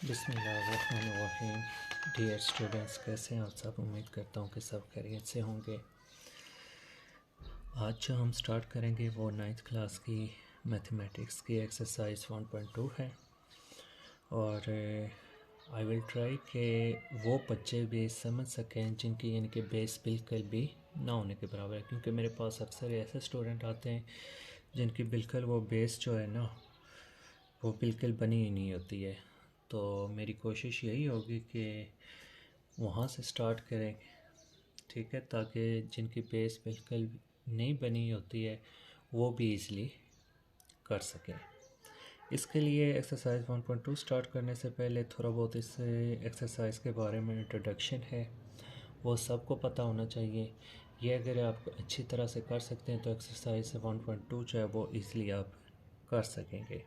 बिस्मिल्लाहिर्रहमानिर्रहीम। Dear students, कैसे हैं आप सब? उम्मीद करता हूँ कि सब खैरियत से होंगे। आज जो हम स्टार्ट करेंगे वो 9th क्लास की मैथमेटिक्स की एक्सरसाइज 1.2 है और आई विल ट्राई कि वो बच्चे भी समझ सकें जिनकी यानी कि बेस बिल्कुल भी ना होने के बराबर है, क्योंकि मेरे पास अक्सर ऐसे स्टूडेंट आते हैं जिनकी बिल्कुल वो बेस जो है ना वो बिल्कुल बनी ही नहीं होती है। तो मेरी कोशिश यही होगी कि वहाँ से स्टार्ट करें, ठीक है, ताकि जिनकी बेस बिल्कुल नहीं बनी होती है वो भी इजीली कर सकें। इसके लिए एक्सरसाइज 1.2 स्टार्ट करने से पहले थोड़ा बहुत इस एक्सरसाइज के बारे में इंट्रोडक्शन है, वो सबको पता होना चाहिए। ये अगर आप अच्छी तरह से कर सकते हैं तो एक्सरसाइज 1.2 जो है वो ईज़िली आप कर सकेंगे।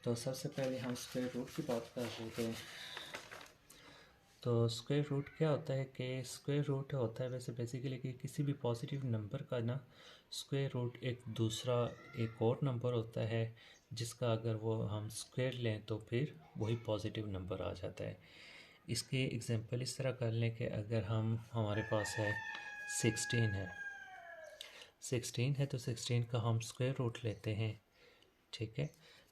तो सबसे पहले हम स्क्वायर रूट की बात कर लेते हैं। तो स्क्वायर रूट क्या होता है कि स्क्वायर रूट होता है वैसे बेसिकली कि किसी भी पॉजिटिव नंबर का ना स्क्वायर रूट एक और नंबर होता है जिसका अगर वो हम स्क्वायर लें तो फिर वही पॉजिटिव नंबर आ जाता है। इसके एग्जांपल इस तरह कर लें कि अगर हमारे पास है 16 है 16 है तो 16 का हम स्क्वायर रूट लेते हैं, ठीक है।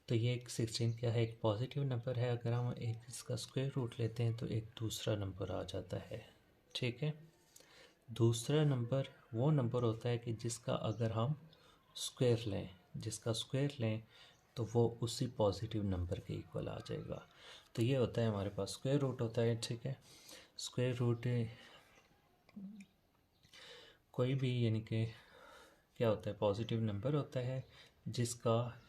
तो ये एक 16 क्या है, एक पॉजिटिव नंबर है। अगर हम एक इसका स्क्वायर रूट लेते हैं तो एक दूसरा नंबर आ जाता है, ठीक है। दूसरा नंबर वो नंबर होता है कि जिसका अगर हम स्क्वायर लें तो वो उसी पॉजिटिव नंबर के इक्वल आ जाएगा। तो ये होता है हमारे पास स्क्वायर रूट होता है, ठीक है। स्क्वायर रूट कोई भी यानी कि क्या होता है, पॉजिटिव नंबर होता है जिसका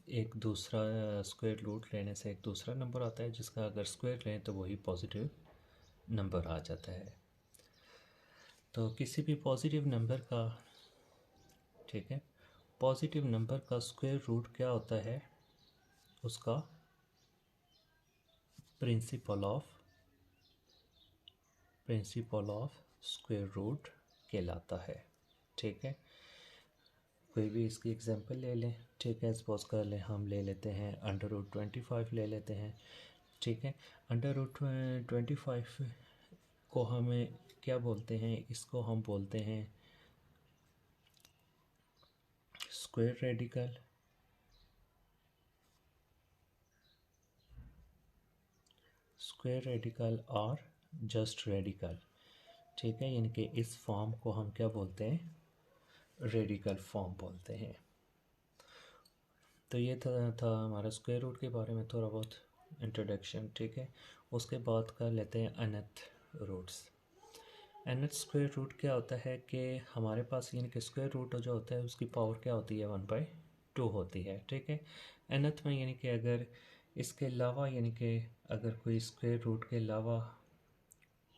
एक दूसरा स्क्वायर रूट लेने से एक दूसरा नंबर आता है जिसका अगर स्क्वायर लें तो वही पॉजिटिव नंबर आ जाता है। तो किसी भी पॉजिटिव नंबर का, ठीक है, पॉजिटिव नंबर का स्क्वायर रूट क्या होता है, उसका प्रिंसिपल ऑफ स्क्वायर रूट कहलाता है, ठीक है। कोई भी इसकी एग्जांपल ले लें, ठीक है। सपोज कर लें हम ले लेते हैं √25 ले लेते हैं, ठीक है। √25 को हमें क्या बोलते हैं, इसको हम बोलते हैं स्क्वायर रेडिकल और जस्ट रेडिकल, ठीक है। यानी कि इस फॉर्म को हम क्या बोलते हैं, रेडिकल फॉर्म बोलते हैं। तो ये था हमारा स्क्वायर रूट के बारे में थोड़ा बहुत इंट्रोडक्शन, ठीक है। उसके बाद कर लेते हैं nth roots. nth square root क्या होता है कि हमारे पास यानी कि स्क्वायर रूट जो होता है उसकी पावर क्या होती है, 1/2 होती है, ठीक है। nth में यानी कि अगर इसके अलावा यानी कि अगर कोई स्क्वायर रूट के अलावा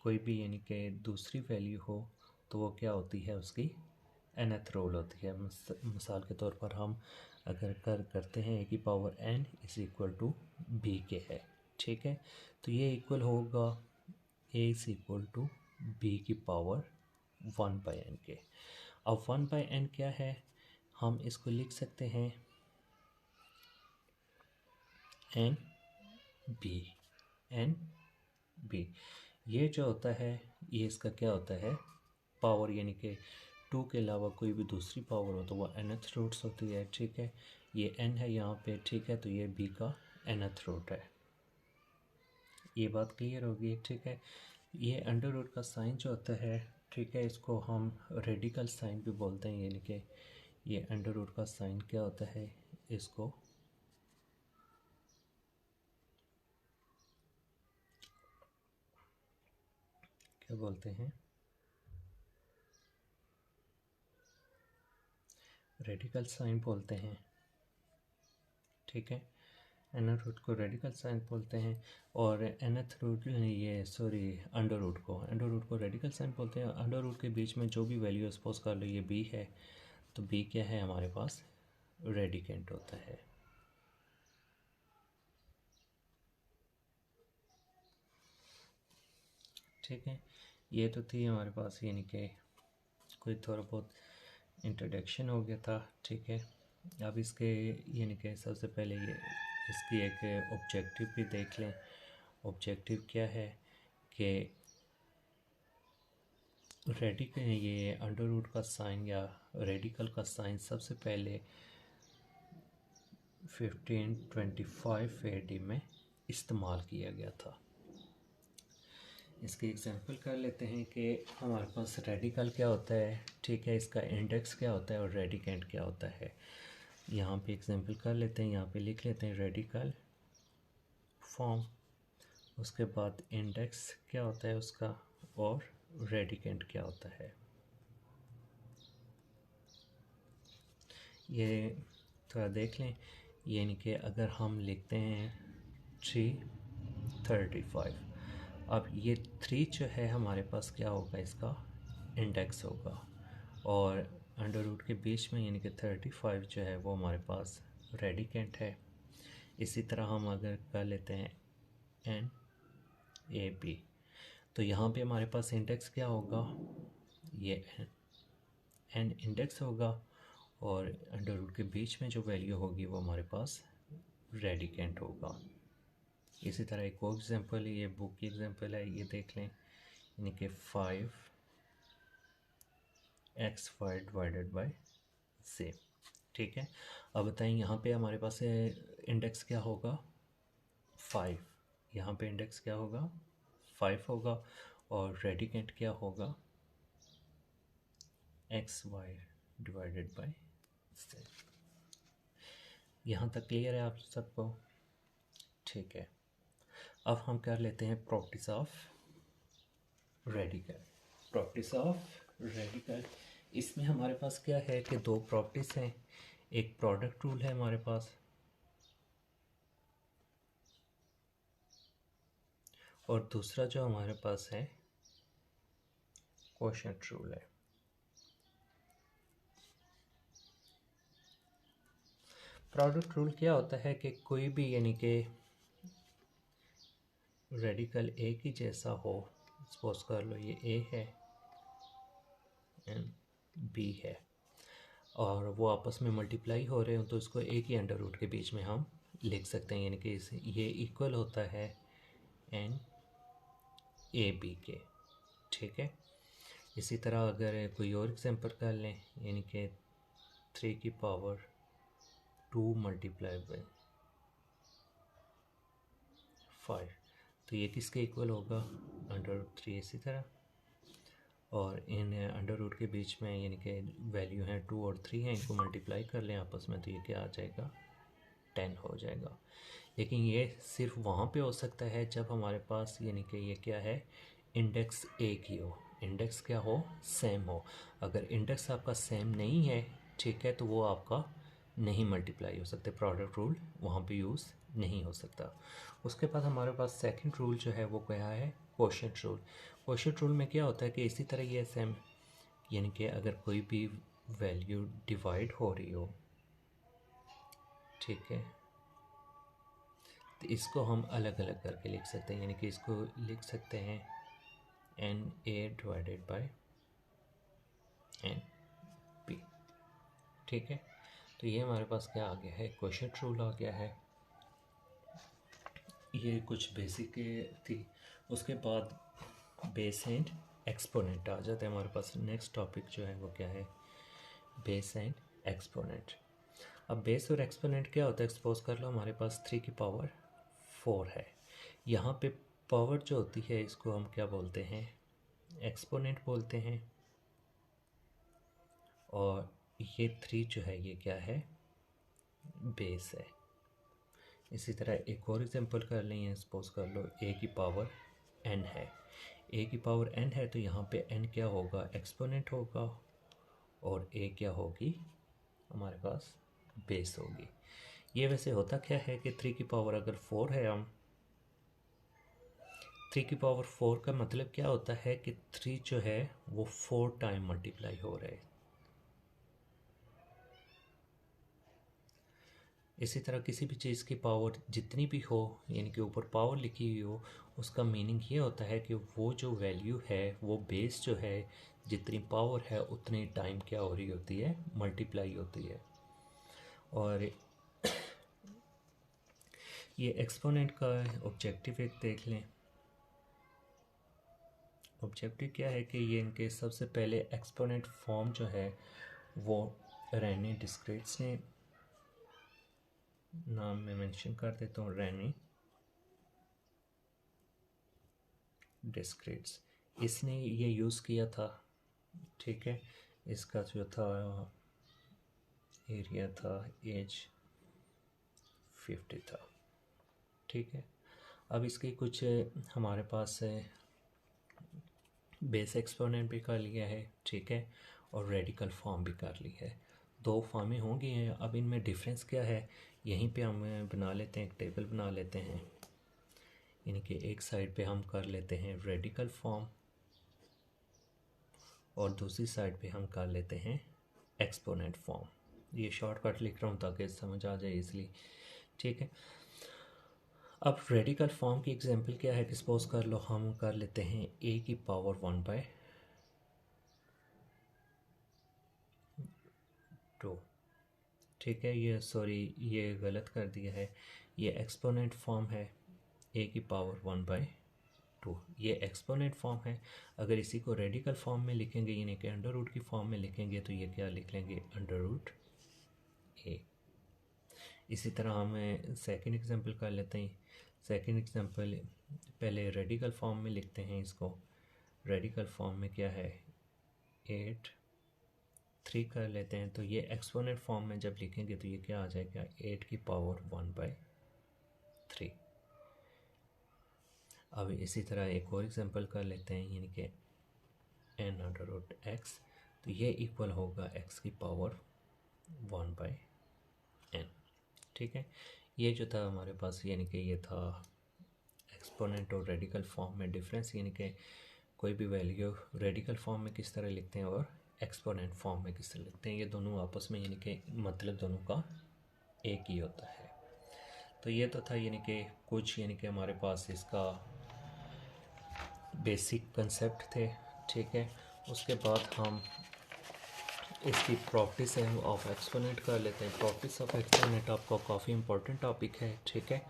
कोई भी यानी कि दूसरी वैल्यू हो तो वो क्या होती है, उसकी nth रूल होती है। मिसाल के तौर पर हम अगर करते हैं a की power n is equal to b के है, ठीक है। तो ये इक्वल होगा a is equal to b की पावर 1/n के। अब 1/n क्या है, हम इसको लिख सकते हैं n b। ये जो होता है ये इसका क्या होता है, पावर, यानी कि 2 के अलावा कोई भी दूसरी पावर हो तो वो nth रूट्स होती है, ठीक है। ये n है यहाँ पे, ठीक है। तो ये b का nth रूट है। ये बात क्लियर होगी, ठीक है। ये अंडर रूट का साइन जो होता है, ठीक है, इसको हम रेडिकल साइन भी बोलते हैं। यानी कि ये अंडर रूट का साइन क्या होता है, इसको क्या बोलते हैं, रेडिकल साइन बोलते हैं, ठीक है। एनथ रूट को रेडिकल साइन बोलते हैं और एनथ रूट अंडर रूट को रेडिकल साइन बोलते हैं। अंडर रूट के बीच में जो भी वैल्यू सपोज कर लो ये b है, तो b क्या है हमारे पास, रेडिकेंट होता है, ठीक है। ये तो थी हमारे पास यानी कि कोई थोड़ा बहुत इंट्रोडक्शन हो गया था, ठीक है। अब इसके यानी कि सबसे पहले ये इसकी एक ऑब्जेक्टिव भी देख लें। ऑब्जेक्टिव क्या है कि ये अंडर रूट का साइन या रेडिकल का साइन सबसे पहले 1525 AD में इस्तेमाल किया गया था। इसकी एग्जांपल कर लेते हैं कि हमारे पास रेडिकल क्या होता है, ठीक है, इसका इंडेक्स क्या होता है और रेडिकेंट क्या होता है। यहाँ पे एग्जांपल कर लेते हैं, यहाँ पे लिख लेते हैं रेडिकल फॉर्म, उसके बाद इंडेक्स क्या होता है उसका और रेडिकेंट क्या होता है। ये थोड़ा देख लें, यानी कि अगर हम लिखते हैं 335, अब ये 3 जो है हमारे पास क्या होगा, इसका इंडेक्स होगा, और अंडर रूट के बीच में यानी कि 35 जो है वो हमारे पास रेडिकेंट है। इसी तरह हम अगर कर लेते हैं NAB, तो यहाँ पे हमारे पास इंडेक्स क्या होगा, ये N इंडेक्स होगा, और अंडर रूट के बीच में जो वैल्यू होगी वो हमारे पास रेडिकेंट होगा। इसी तरह एक और एग्जांपल, ये बुक की एग्जांपल है, ये देख लें, यानी कि 5xy डिवाइडेड बाय z, ठीक है। अब बताएं यहाँ पे हमारे पास इंडेक्स क्या होगा, 5, यहाँ पे इंडेक्स क्या होगा, 5 होगा, और रेडिकेंट क्या होगा, xy डिवाइडेड बाय z। यहाँ तक क्लियर है आप सबको, ठीक है। अब हम कर लेते हैं properties of radical. Properties of radical, इसमें हमारे पास क्या है कि दो प्रॉपर्टीज हैं, एक प्रोडक्ट रूल है हमारे पास, और दूसरा जो हमारे पास है क्वोशंट रूल है। प्रोडक्ट रूल क्या होता है कि कोई भी यानी कि रेडिकल एक ही जैसा हो, सपोज कर लो ये ए है एंड बी है, और वो आपस में मल्टीप्लाई हो रहे हो, तो इसको एक ही अंडर रूट के बीच में हम लिख सकते हैं, यानी कि ये इक्वल होता है एन ए बी के, ठीक है। इसी तरह अगर कोई और एग्जांपल कर लें, यानी कि 3 की पावर 2 मल्टीप्लाई बाई 5, तो ये किसके इक्वल होगा, अंडर रूट 3। इसी तरह, और इन अंडर रूट के बीच में यानी कि वैल्यू है 2 और 3 है, इनको मल्टीप्लाई कर लें आपस में, तो ये क्या आ जाएगा, 10 हो जाएगा। लेकिन ये सिर्फ वहाँ पे हो सकता है जब हमारे पास यानी कि ये क्या है, इंडेक्स एक ही हो, इंडेक्स क्या हो, सेम हो। अगर इंडेक्स आपका सेम नहीं है, ठीक है, तो वो आपका नहीं मल्टीप्लाई हो सकते, प्रोडक्ट रूल वहाँ पे यूज़ नहीं हो सकता। उसके बाद हमारे पास सेकंड रूल जो है वो क्या है, क्वोशंट रूल। क्वोशंट रूल में क्या होता है कि इसी तरह ये सेम, यानी कि अगर कोई भी वैल्यू डिवाइड हो रही हो, ठीक है, तो इसको हम अलग अलग करके लिख सकते हैं, यानी कि इसको लिख सकते हैं n a divided by n b, ठीक है। तो ये हमारे पास क्या आ गया है, क्वोशंट रूल आ गया है। ये कुछ बेसिक थी। उसके बाद बेस एंड एक्सपोनेंट आ जाते हैं हमारे पास। नेक्स्ट टॉपिक जो है वो क्या है, बेस एंड एक्सपोनेंट। अब बेस और एक्सपोनेंट क्या होता है, एक्सपोज कर लो, हमारे पास 3 की पावर 4 है, यहाँ पे पावर जो होती है इसको हम क्या बोलते हैं, एक्सपोनेंट बोलते हैं, और ये 3 जो है ये क्या है, बेस है। इसी तरह एक और एग्जांपल कर लें, सपोज कर लो ए की पावर n है, ए की पावर n है, तो यहाँ पे n क्या होगा, एक्सपोनेंट होगा, और a क्या होगी हमारे पास, बेस होगी। ये वैसे होता क्या है कि 3 की पावर अगर 4 है, हम 3 की पावर 4 का मतलब क्या होता है कि 3 जो है वो 4 टाइम मल्टीप्लाई हो रहे हैं। इसी तरह किसी भी चीज़ की पावर जितनी भी हो, यानी कि ऊपर पावर लिखी हुई हो, उसका मीनिंग ये होता है कि वो जो वैल्यू है, वो बेस जो है, जितनी पावर है उतनी टाइम क्या हो रही होती है, मल्टीप्लाई होती है। और ये एक्सपोनेंट का ऑब्जेक्टिव एक देख लें। ऑब्जेक्टिव क्या है कि ये इनके सबसे पहले एक्सपोनेंट फॉर्म जो है वो रेनी डिस्क्रीट्स ने, नाम में मेंशन कर देता हूँ, रेनी डिस्क्रीट्स, इसने ये यूज़ किया था। ठीक है, इसका जो था एरिया था एज 50 था। ठीक है, अब इसके कुछ हमारे पास बेस एक्सपोनेंट भी कर लिया है। ठीक है, और रेडिकल फॉर्म भी कर ली है। दो फॉर्में होंगी हैं। अब इनमें डिफरेंस क्या है, यहीं पे हम बना लेते हैं, एक टेबल बना लेते हैं। इनके एक साइड पे हम कर लेते हैं रेडिकल फॉर्म और दूसरी साइड पे हम कर लेते हैं एक्सपोनेंट फॉर्म। ये शॉर्टकट लिख रहा हूँ ताकि समझ आ जाए इसलिए। ठीक है, अब रेडिकल फॉर्म की एग्जांपल क्या है कि सपोज कर लो हम कर लेते हैं a की पावर 1/2। ठीक है, ये सॉरी ये गलत कर दिया है, ये एक्सपोनेंट फॉर्म है a की पावर 1/2, ये एक्सपोनेंट फॉर्म है। अगर इसी को रेडिकल फॉर्म में लिखेंगे यानी कि अंडर रूट की फॉर्म में लिखेंगे तो ये क्या लिख लेंगे, अंडर रूट a। इसी तरह हम सेकंड एग्जांपल कर लेते हैं। सेकंड एग्जांपल पहले रेडिकल फॉर्म में लिखते हैं इसको। रेडिकल फॉर्म में क्या है, 8/3 कर लेते हैं। तो ये एक्सपोनेंट फॉर्म में जब लिखेंगे तो ये क्या आ जाएगा, 8 की पावर 1/3। अब इसी तरह एक और एग्जांपल कर लेते हैं, यानी कि n/x, तो ये इक्वल होगा x की पावर 1/n। ठीक है, ये जो था हमारे पास, यानी कि ये था एक्सपोनेंट और रेडिकल फॉर्म में डिफरेंस, यानी कि कोई भी वैल्यू रेडिकल फॉर्म में किस तरह लिखते हैं और एक्सपोनेंट फॉर्म में किस तरह लिखते हैं। ये दोनों आपस में यानी कि मतलब दोनों का एक ही होता है। तो ये तो था यानी कि कुछ यानी कि हमारे पास इसका बेसिक कंसेप्ट थे। ठीक है, उसके बाद हम इसकी प्रॉपर्टीज ऑफ एक्सपोनेंट कर लेते हैं। प्रॉपर्टीज ऑफ एक्सपोनेंट आपका काफ़ी इंपॉर्टेंट टॉपिक है। ठीक है,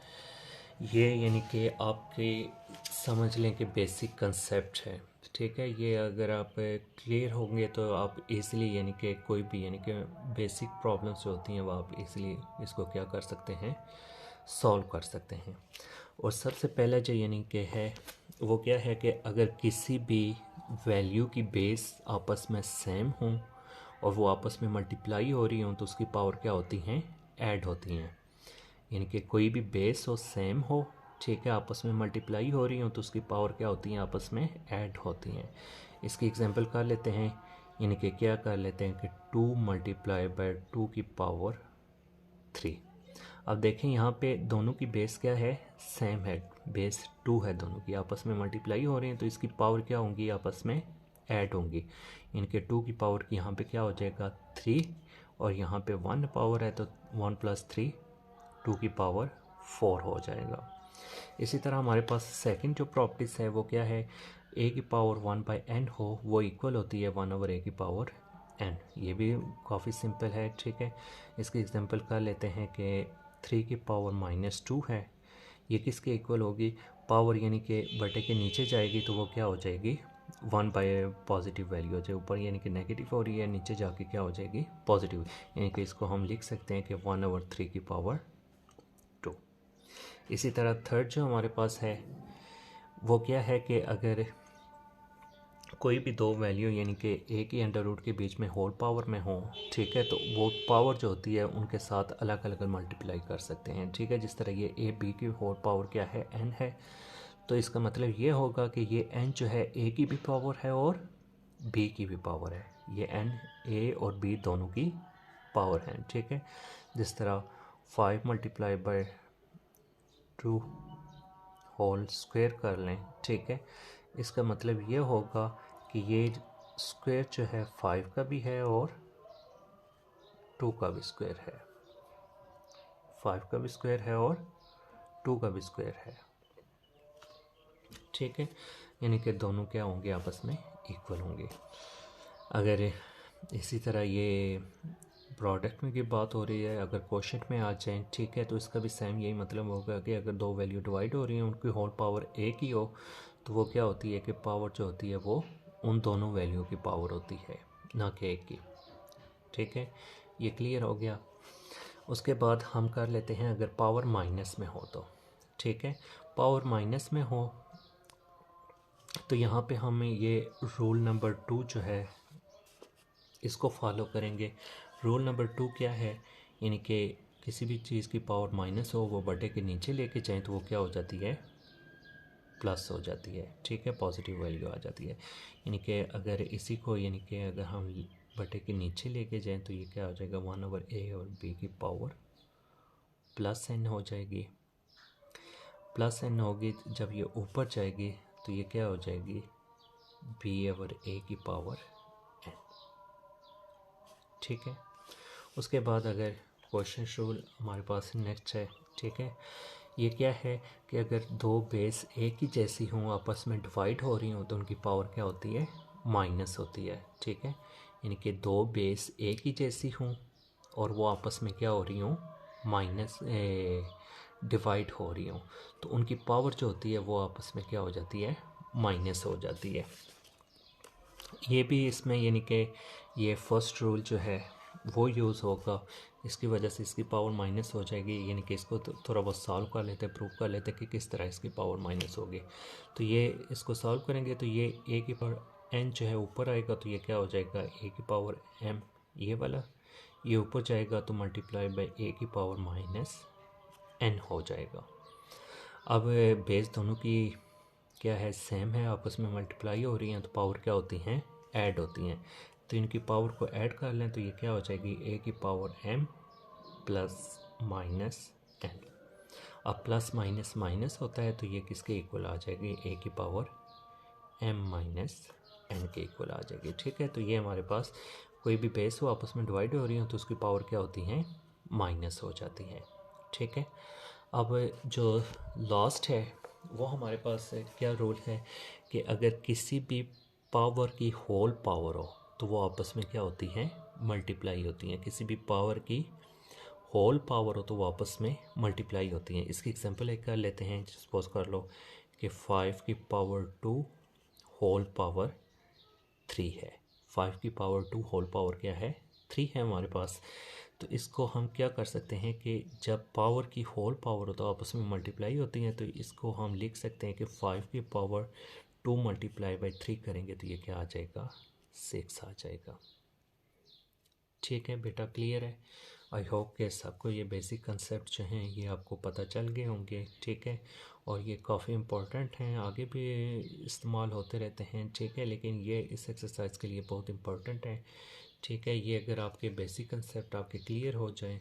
ये यानी कि आपके समझ लें कि बेसिक कंसेप्ट है। ठीक है, ये अगर आप क्लियर होंगे तो आप इजीली यानी कि कोई भी यानी कि बेसिक प्रॉब्लम्स जो होती हैं वो आप इजीली इसको क्या कर सकते हैं, सॉल्व कर सकते हैं। और सबसे पहला जो यानी कि है वो क्या है कि अगर किसी भी वैल्यू की बेस आपस में सेम हों और वो आपस में मल्टीप्लाई हो रही हों तो उसकी पावर क्या होती हैं, ऐड होती हैं। यानी कि कोई भी बेस हो सेम हो, ठीक है, आपस में मल्टीप्लाई हो रही हो तो उसकी पावर क्या होती हैं, आपस में ऐड होती हैं। इसकी एग्जांपल कर लेते हैं, यानी कि क्या कर लेते हैं कि 2 × 2 की पावर 3। अब देखें यहाँ पे दोनों की बेस क्या है, सेम है, बेस 2 है, दोनों की आपस में मल्टीप्लाई हो रही हैं तो इसकी पावर क्या होंगी, आपस में ऐड होंगी। इनके 2 की पावर की यहाँ पे क्या हो जाएगा 3 और यहाँ पे 1 पावर है तो 1 + 3 2 की पावर 4 हो जाएगा। इसी तरह हमारे पास सेकंड जो प्रॉपर्टीज है वो क्या है, a की पावर 1/n हो वो इक्वल होती है 1/a की पावर n। ये भी काफ़ी सिंपल है। ठीक है, इसकी एग्जांपल कर लेते हैं कि 3 की पावर -2 है, ये किसके इक्वल होगी, पावर यानी कि बटे के नीचे जाएगी तो वो क्या हो जाएगी, 1 बाय पॉजिटिव वैल्यू हो जाए, ऊपर यानी कि नेगेटिव हो रही है, नीचे जाके क्या हो जाएगी, पॉजिटिव। यानी कि इसको हम लिख सकते हैं कि 1/3 की पावर 2। इसी तरह थर्ड जो हमारे पास है वो क्या है कि अगर कोई भी दो वैल्यू यानी कि एक ही अंडर रूट के बीच में होल पावर में हो, ठीक है, तो वो पावर जो होती है उनके साथ अलग अलग मल्टीप्लाई कर सकते हैं। ठीक है, जिस तरह ये ए बी की होल पावर क्या है, n है, तो इसका मतलब ये होगा कि ये n जो है a की भी पावर है और b की भी पावर है। ये n a और b दोनों की पावर है। ठीक है, जिस तरह 5 × 2 होल स्क्वायर कर लें। ठीक है, इसका मतलब ये होगा कि ये स्क्वायर जो है 5 का भी है और 2 का भी स्क्वायर है, 5 का भी स्क्वायर है और 2 का भी स्क्वायर है। ठीक है, यानी कि दोनों क्या होंगे, आपस में इक्वल होंगे। अगर इसी तरह ये प्रोडक्ट में की बात हो रही है, अगर क्वोशंट में आ जाए, ठीक है, तो इसका भी सेम यही मतलब होगा कि अगर दो वैल्यू डिवाइड हो रही हैं, उनकी होल पावर एक ही हो, तो वो क्या होती है कि पावर जो होती है वो उन दोनों वैल्यू की पावर होती है, ना कि एक की। ठीक है, ये क्लियर हो गया। उसके बाद हम कर लेते हैं अगर पावर माइनस में हो तो। ठीक है, पावर माइनस में हो तो यहाँ पे हमें ये रूल नंबर 2 जो है इसको फॉलो करेंगे। रूल नंबर 2 क्या है, यानी कि किसी भी चीज़ की पावर माइनस हो वो बटे के नीचे लेके जाएं तो वो क्या हो जाती है, प्लस हो जाती है। ठीक है, पॉजिटिव वैल्यू आ जाती है। यानी कि अगर इसी को यानी कि अगर हम बटे के नीचे लेके जाएं तो ये क्या हो जाएगा, 1/a और b की पावर प्लस n हो जाएगी। प्लस n होगी, जब ये ऊपर जाएगी तो ये क्या हो जाएगी, b/a की पावर n। ठीक है, उसके बाद अगर क्वेश्चन रूल हमारे पास नेक्स्ट है। ठीक है, ये क्या है कि अगर दो बेस एक ही जैसी हों, आपस में डिवाइड हो रही हों, तो उनकी पावर क्या होती है, माइनस होती है। ठीक है, यानी कि दो बेस एक ही जैसी हों और वो आपस में क्या हो रही हों, माइनस डिवाइड हो रही हों, तो उनकी पावर जो होती है वो आपस में क्या हो जाती है, माइनस हो जाती है। ये भी इसमें यानी कि ये फर्स्ट रूल जो है वो यूज़ होगा, इसकी वजह से इसकी पावर माइनस हो जाएगी। यानी कि इसको थोड़ा बहुत सॉल्व कर लेते हैं, प्रूव कर लेते हैं कि किस तरह इसकी पावर माइनस होगी। तो ये इसको सॉल्व करेंगे तो ये ए की पावर एन जो है ऊपर आएगा, तो ये क्या हो जाएगा, ए की पावर एम, ये वाला ये ऊपर जाएगा तो मल्टीप्लाई बाय ए की पावर माइनस एन हो जाएगा। अब बेस दोनों की क्या है, सेम है, आपस में मल्टीप्लाई हो रही हैं, तो पावर क्या होती हैं, ऐड होती हैं। तो इनकी पावर को ऐड कर लें तो ये क्या हो जाएगी, ए की power m plus minus n. अब प्लस माइनस माइनस होता है तो ये किसके इक्वल आ जाएगी, ए की पावर एम माइनस एन के इक्वल आ जाएगी। ठीक है, तो ये हमारे पास कोई भी बेस हो आपस में डिवाइड हो रही हो तो उसकी पावर क्या होती है, माइनस हो जाती है। ठीक है, अब जो लास्ट है वो हमारे पास क्या रूल है कि अगर किसी भी पावर की होल पावर हो तो वो आपस में क्या होती हैं, मल्टीप्लाई होती हैं। किसी भी पावर की होल पावर हो तो वो आपस में मल्टीप्लाई होती हैं। इसकी एग्जांपल एक कर लेते हैं, सपोज कर लो कि 5 की पावर 2 होल पावर 3 है। 5 की पावर 2 होल पावर क्या है, 3 है हमारे पास। तो इसको हम क्या कर सकते हैं कि जब पावर की होल पावर हो तो आपस में मल्टीप्लाई होती हैं, तो इसको हम लिख सकते हैं कि 5 की पावर 2 मल्टीप्लाई बाई 3 करेंगे तो ये क्या आ जाएगा, 6 आ जाएगा। ठीक है बेटा, क्लियर है। आई होप कि सबको ये बेसिक कंसेप्ट जो हैं ये आपको पता चल गए होंगे। ठीक है, और ये काफ़ी इम्पोर्टेंट हैं, आगे भी इस्तेमाल होते रहते हैं। ठीक है, लेकिन ये इस एक्सरसाइज के लिए बहुत इम्पोर्टेंट है। ठीक है, ये अगर आपके बेसिक कंसेप्ट आपके क्लियर हो जाए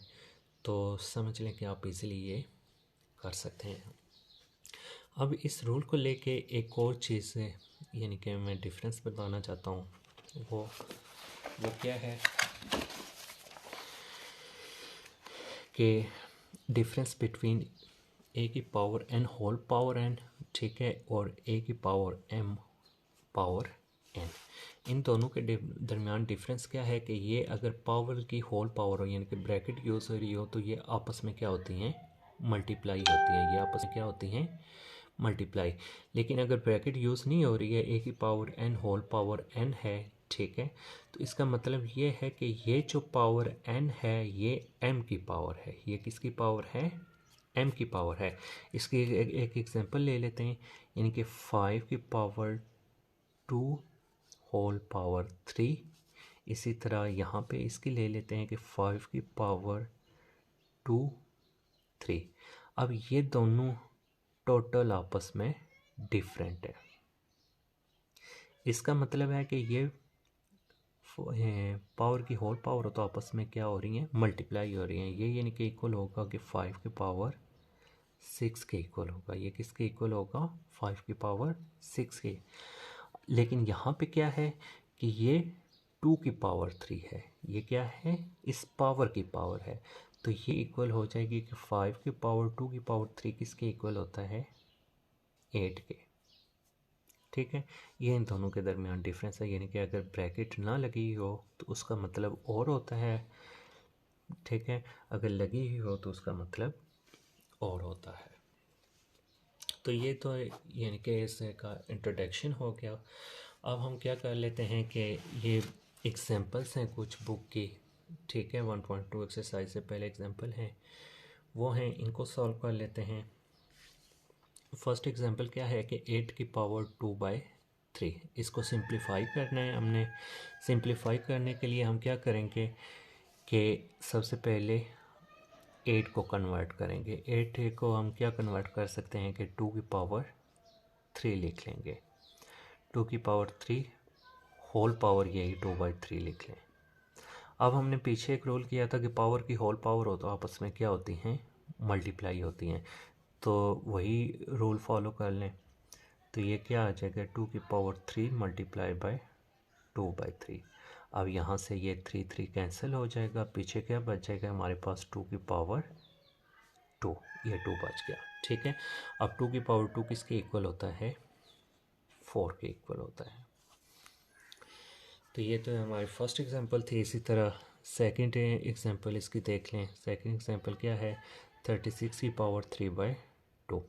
तो समझ लें कि आप इजीली ये कर सकते हैं। अब इस रूल को लेके एक और चीज़ है, यानी कि मैं डिफरेंस बताना चाहता हूँ, वो क्या है कि डिफरेंस बिटवीन ए की power n whole power n, ठीक है, और ए की पावर एम पावर एन, इन दोनों के दरमियान डिफरेंस क्या है कि ये अगर पावर की होल पावर हो यानी कि ब्रैकेट यूज़ हो रही हो तो ये आपस में क्या होती हैं, मल्टीप्लाई होती हैं। ये आपस में क्या होती हैं, मल्टीप्लाई। लेकिन अगर ब्रैकेट यूज़ नहीं हो रही है, ए की power n whole power n है, ठीक है, तो इसका मतलब ये है कि ये जो पावर एन है ये एम की पावर है। ये किसकी पावर है, एम की पावर है। इसकी एक एग्जांपल ले लेते हैं, यानी कि 5 की पावर 2 होल पावर 3। इसी तरह यहाँ पे इसकी ले लेते हैं कि 5 की पावर 2 3। अब ये दोनों टोटल आपस में डिफरेंट है। इसका मतलब है कि ये पावर की होल पावर हो तो आपस में क्या हो रही हैं, मल्टीप्लाई हो रही हैं। ये यानी कि इक्वल होगा कि 5 की पावर 6 के इक्वल होगा। ये किसके इक्वल होगा, 5 की पावर 6 के। लेकिन यहाँ पे क्या है कि ये 2 की पावर 3 है। ये क्या है, इस पावर की पावर है, तो ये इक्वल हो जाएगी कि 5 की पावर 2 की पावर 3 किसके इक्वल होता है, 8 के। ठीक है, ये इन दोनों के दरमियान डिफरेंस है। यानी कि अगर ब्रैकेट ना लगी हो तो उसका मतलब और होता है, ठीक है, अगर लगी हुई हो तो उसका मतलब और होता है। तो ये तो यानी कि इसका इंट्रोडक्शन हो गया। अब हम क्या कर लेते हैं कि ये एग्जांपल्स हैं कुछ बुक की, ठीक है, 1.2 एक्सरसाइज से पहले एग्जांपल हैं वो हैं, इनको सॉल्व कर लेते हैं। फर्स्ट एग्जांपल क्या है कि 8 की पावर 2/3, इसको सिंप्लीफाई करना है हमने। सिंप्लीफाई करने के लिए हम क्या करेंगे कि सबसे पहले 8 को कन्वर्ट करेंगे। 8 को हम क्या कन्वर्ट कर सकते हैं कि 2 की पावर 3 लिख लेंगे। 2 की पावर 3 होल पावर यही 2/3 लिख लें। अब हमने पीछे एक रूल किया था कि पावर की होल पावर हो तो आपस में क्या होती हैं, मल्टीप्लाई होती हैं, तो वही रूल फॉलो कर लें। तो ये क्या आ जाएगा 2 की पावर 3 मल्टीप्लाई बाय 2/3। अब यहाँ से ये 3 कैंसिल हो जाएगा, पीछे क्या बच जाएगा हमारे पास 2 की पावर 2, ये 2 बच गया, ठीक है। अब 2 की पावर 2 किसके इक्वल होता है, 4 के इक्वल होता है। तो ये तो हमारी फर्स्ट एग्जांपल थी। इसी तरह सेकंड एग्जांपल इसकी देख लें। सेकंड एग्जांपल क्या है, 36 की पावर 3/2।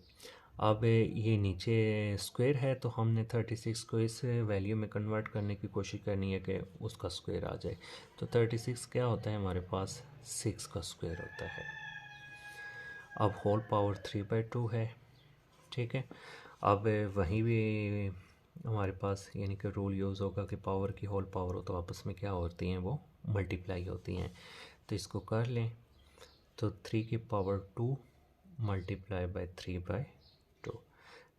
अब ये नीचे स्क्वायर है तो हमने 36 को इस वैल्यू में कन्वर्ट करने की कोशिश करनी है कि उसका स्क्वायर आ जाए। तो 36 क्या होता है हमारे पास, 6 का स्क्वायर होता है। अब होल पावर 3/2 है, ठीक है। अब वहीं भी हमारे पास यानी कि रूल यूज़ होगा कि पावर की होल पावर हो तो आपस में क्या होती हैं, वो मल्टीप्लाई होती हैं। तो इसको कर लें, तो 3 की पावर 2 मल्टीप्लाई बाय 3/2।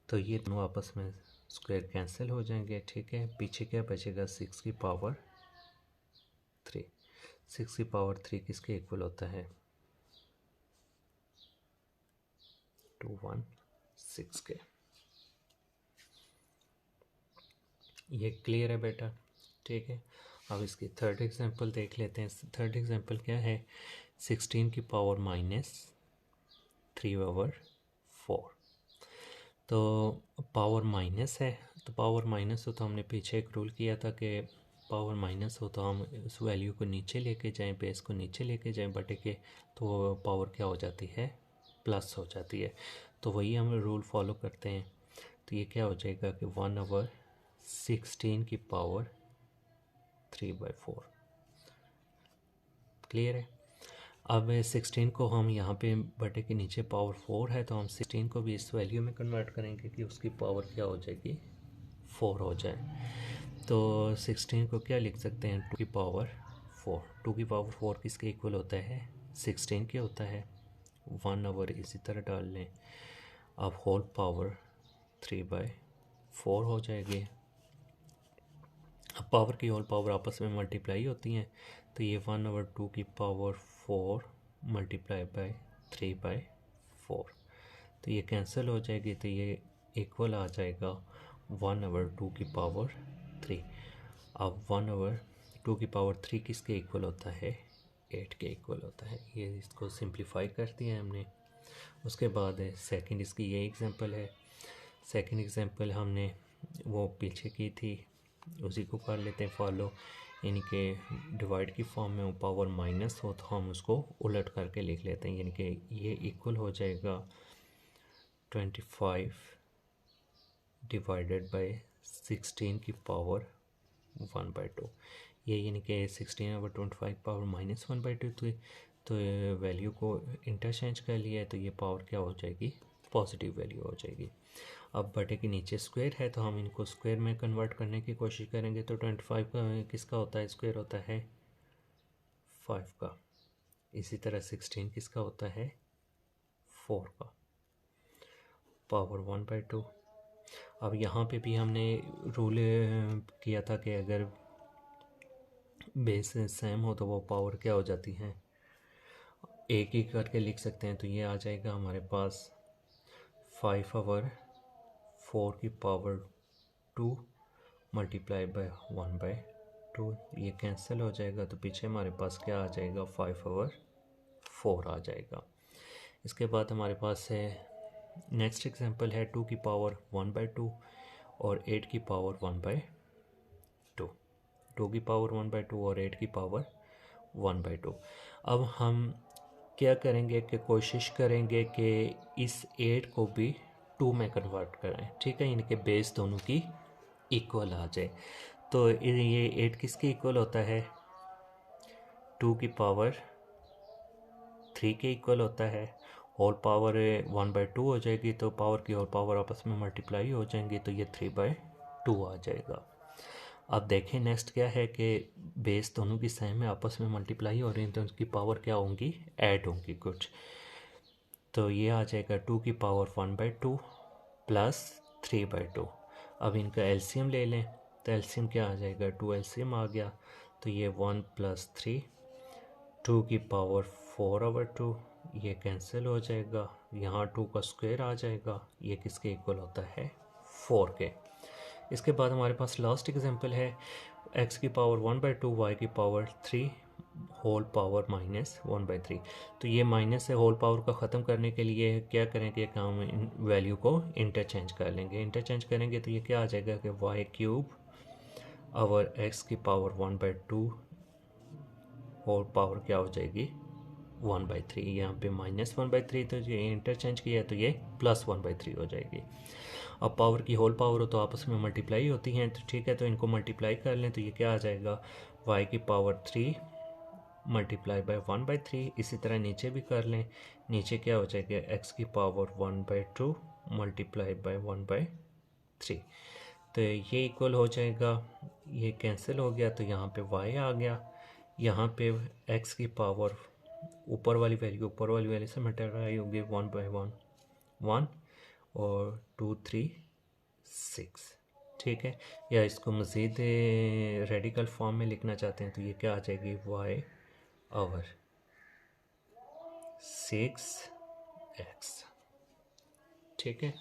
तो ये दोनों आपस में स्क्वायर कैंसिल हो जाएंगे, ठीक है। पीछे क्या बचेगा, 6 की पावर 3। 6 की पावर 3 किसके इक्वल होता है, 216 के। ये क्लियर है बेटा, ठीक है। अब इसकी थर्ड एग्जांपल देख लेते हैं। थर्ड एग्जांपल क्या है, 16 की पावर -3/4। तो पावर माइनस है, तो पावर माइनस हो तो हमने पीछे एक रूल किया था कि पावर माइनस हो तो हम उस वैल्यू को नीचे लेके जाएं, बेस को नीचे लेके जाएं बटे के, तो पावर क्या हो जाती है, प्लस हो जाती है। तो वही हम रूल फॉलो करते हैं। तो ये क्या हो जाएगा कि 1/16 की पावर 3/4। क्लियर है। अब 16 को हम यहाँ पे बटे के नीचे पावर 4 है तो हम 16 को भी इस वैल्यू में कन्वर्ट करेंगे कि उसकी पावर क्या हो जाएगी, 4 हो जाए। तो 16 को क्या लिख सकते हैं, 2 की पावर 4। 2 की पावर 4 किसके इक्वल होता है, 16 के होता है। 1/, इसी तरह डाल लें। अब होल पावर 3/4 हो जाएगी। अब पावर की होल पावर आपस में मल्टीप्लाई होती हैं, तो ये 1/2 की पावर 4 मल्टीप्लाई बाय 3/4, तो ये कैंसिल हो जाएगी। तो ये इक्वल आ जाएगा 1/2 की पावर 3। अब 1/2 की पावर 3 किसके इक्वल होता है, 8 के इक्वल होता है। ये इसको सिंप्लीफाई कर दिया हमने। उसके बाद सेकंड इसकी ये एग्जांपल है। सेकंड एग्जांपल हमने वो पीछे की थी, उसी को कर लेते हैं फॉलो। यानी कि डिवाइड की फॉर्म में पावर माइनस हो तो हम उसको उलट करके लिख लेते हैं, यानी कि ये इक्वल हो जाएगा 25 डिवाइडेड बाय 16 की पावर 1/2। ये यानी कि 16/25 पावर -1/2 तो वैल्यू को इंटरचेंज कर लिया है, तो ये पावर क्या हो जाएगी, पॉजिटिव वैल्यू हो जाएगी। अब बटे के नीचे स्क्वायर है तो हम इनको स्क्वायर में कन्वर्ट करने की कोशिश करेंगे। तो 25 का किसका होता है, स्क्वायर होता है 5 का। इसी तरह 16 किसका होता है, 4 का, पावर 1/2। अब यहाँ पे भी हमने रूल किया था कि अगर बेस सेम हो तो वो पावर क्या हो जाती है, एक ही करके लिख सकते हैं। तो ये आ जाएगा हमारे पास 5/4 की पावर 2 मल्टीप्लाई बाय 1/2, ये कैंसिल हो जाएगा। तो पीछे हमारे पास क्या आ जाएगा, 5/4 आ जाएगा। इसके बाद हमारे पास है नेक्स्ट एग्जांपल है 2 की पावर 1/2 और 8 की पावर 1/2। 2 की पावर 1/2 और 8 की पावर 1/2। अब हम क्या करेंगे कि कोशिश करेंगे कि इस 8 को भी 2 में कन्वर्ट करें, ठीक है, इनके बेस दोनों की इक्वल आ जाए। तो ये 8 किसके इक्वल होता है, 2 की पावर 3 के इक्वल होता है। होल पावर 1/2 हो जाएगी, तो पावर की होल पावर आपस में मल्टीप्लाई हो जाएंगी, तो ये 3/2 आ जाएगा। अब देखें नेक्स्ट क्या है कि बेस दोनों की सेम है, आपस में मल्टीप्लाई हो रही हैं, तो उनकी पावर क्या होंगी, ऐड होंगी कुछ। तो ये आ जाएगा 2 की पावर 1/2 प्लस 3/2। अब इनका एलसीएम ले लें, तो एलसीएम क्या आ जाएगा, 2 एलसीएम आ गया, तो ये 1 + 3, 2 की पावर 4/2, ये कैंसिल हो जाएगा, यहाँ 2 का स्क्वायर आ जाएगा, ये किसके इक्वल होता है, 4 के। इसके बाद हमारे पास लास्ट एग्जांपल है, x की पावर 1/2, y की पावर 3 होल पावर -1/3। तो ये माइनस से होल पावर को ख़त्म करने के लिए क्या करेंगे कि हम इन वैल्यू को इंटरचेंज कर लेंगे। इंटरचेंज करेंगे तो ये क्या आ जाएगा कि y³ और x की पावर 1/2 होल पावर क्या हो जाएगी, 1/3। यहाँ पे -1/3, तो ये इंटरचेंज किया तो ये +1/3 हो जाएगी। अब पावर की होल पावर हो तो आपस में मल्टीप्लाई होती हैं, तो ठीक है, तो इनको मल्टीप्लाई कर लें, तो ये क्या आ जाएगा, y की पावर 3 मल्टीप्लाई बाय 1/3। इसी तरह नीचे भी कर लें, नीचे क्या हो जाएगा, x की पावर 1/2 मल्टीप्लाई बाय 1/3। तो ये इक्वल हो जाएगा, ये कैंसिल हो गया, तो यहाँ पे y आ गया, यहाँ पे x की पावर ऊपर वाली वैल्यू से मल्टीप्लाई होगी 1/1 1 और 2 3 6, ठीक है। या इसको मज़ीद रेडिकल फॉर्म में लिखना चाहते हैं तो ये क्या आ जाएगी, y/6x, ठीक है।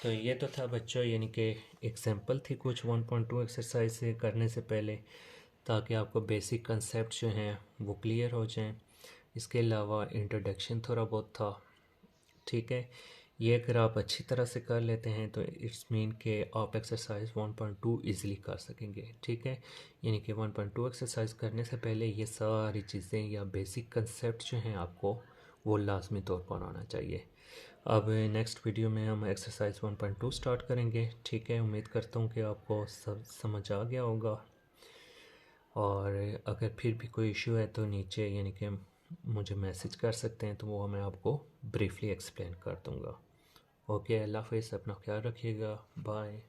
तो ये तो था बच्चों, यानी कि एग्जांपल थी कुछ 1.2 एक्सरसाइज से करने से पहले, ताकि आपको बेसिक कंसेप्ट जो हैं वो क्लियर हो जाएं। इसके अलावा इंट्रोडक्शन थोड़ा बहुत था, ठीक है। ये अगर आप अच्छी तरह से कर लेते हैं तो इट्स मीन कि आप एक्सरसाइज 1.2 ईज़िली कर सकेंगे, ठीक है। यानी कि 1.2 एक्सरसाइज करने से पहले ये सारी चीज़ें या बेसिक कंसेप्ट जो हैं आपको वो लाजमी तौर पर आना चाहिए। अब नेक्स्ट वीडियो में हम एक्सरसाइज 1.2 स्टार्ट करेंगे, ठीक है। उम्मीद करता हूँ कि आपको सब समझ आ गया होगा, और अगर फिर भी कोई इशू है तो नीचे यानी कि मुझे मैसेज कर सकते हैं, तो वो मैं आपको ब्रीफली एक्सप्लेन कर दूँगा। ओके, अल्लाह हाफ़िज़, अपना ख्याल रखिएगा, बाय।